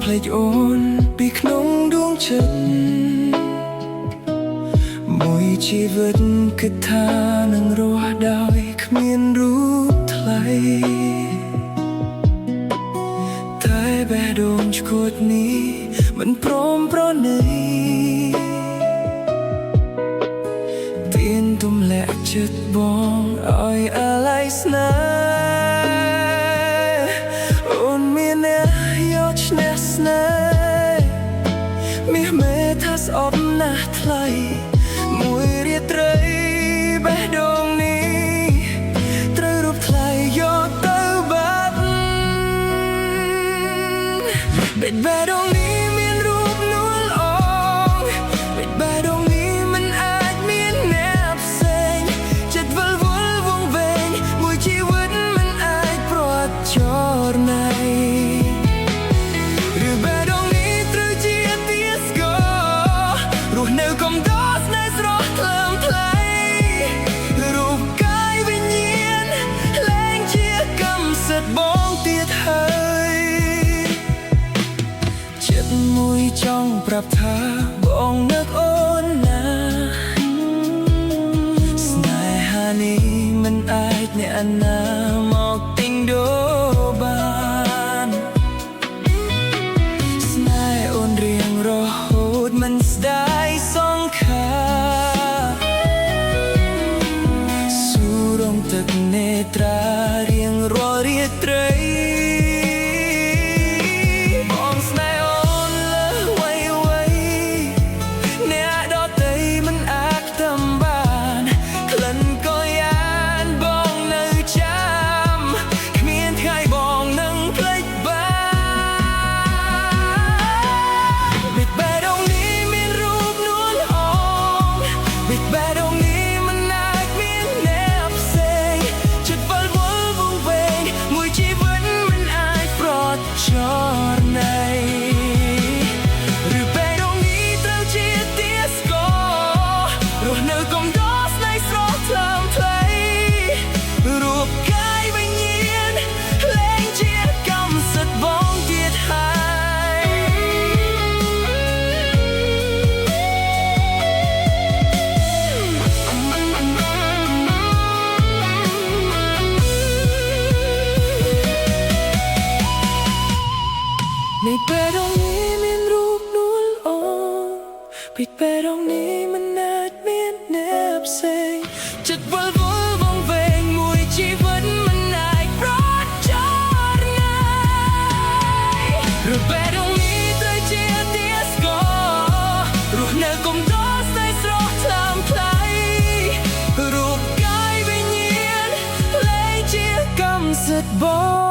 ភ្លេចអូនពីក្នុងដួងចិត្តមួយជីវិតគិតថានឹងរស់ដោយគ្មានរូបថ្លៃតែបេះដូងឆ្កួតនេះមិនព្រមប្រណីទៀនទម្លាក់ចិត្តបងឲ្យអាឡ័យស្នេហ៍អូនមានអ្នកយកឈ្នះស្នេហ៍មាសមេថាស្អប់ណាស់ថ្លៃមួយរាត្រីបេះដូងនេះត្រូវរូបថ្លៃយកទៅបាត់បេះដូងនេះមានរូបនួលអងបេះដូងនេះមិនអាចមានអ្នកផ្សេងចិត្តវិលវល់វង្វេងមួយជីវិតមិនអាចប្រត់ចរណៃឬបេះដូងនេះត្រូវជាទាស្គររស់នៅកំដរស្នេហ៍ស្រស់ថ្លើមថ្លៃរូបកាយវិញ្ញាណលែងជាកម្មសិទ្ធិបងទៀតហើយចិត្តមួយចង់ប្រាប់ថាបងនឹកអូនណាស្នេហានេះមិនអាចអ្នកណាមកទិញដូរបានស្នេហ៍អូនរៀងរហូតមិនស្ដាយសង្ខារស៊ូរងទឹកនេត្រារៀងរាល់រាត្រីបងស្នេហ៍អូនលើសវ័យអ្នកដទៃមិនអាចតាមបានក្លិនក៏យ៉ាងបងនៅចាំគ្មានថ្ងៃបងនឹងភ្លេចបានបេះដូងនេះមានរូបនួលអងបេះដូងនេះមិនអាចមានអ្នកផ្សេងចិត្តវិលវល់វង្វេងមួយជីវិតមិនអាចប្រត់ចរណៃឬបេះដូងនេះត្រូវជាទាស្គររស់នៅកំដរស្នេហ៍ស្រស់ថ្លើមថ្លៃរូបកាយវិញ្ញាណលែងជាកម្មសិទ្ធិបងទៀតហើយនៃបេះដូងនេះមានរូបនួលអងពីបេះដូងនេះមិនអាចមានអ្នកផ្សេងចិត្តវិលវល់វង្វេងមួយជីវិតមិនអាចប្រត់ចរណៃឬបេះដូងនេះត្រូវជាទាស្គររស់នៅកំដរស្នេហ៍ស្រស់ថ្លើមថ្លៃរូបកាយវិញ្ញាណលែងជាកម្មសិទ្ធិបង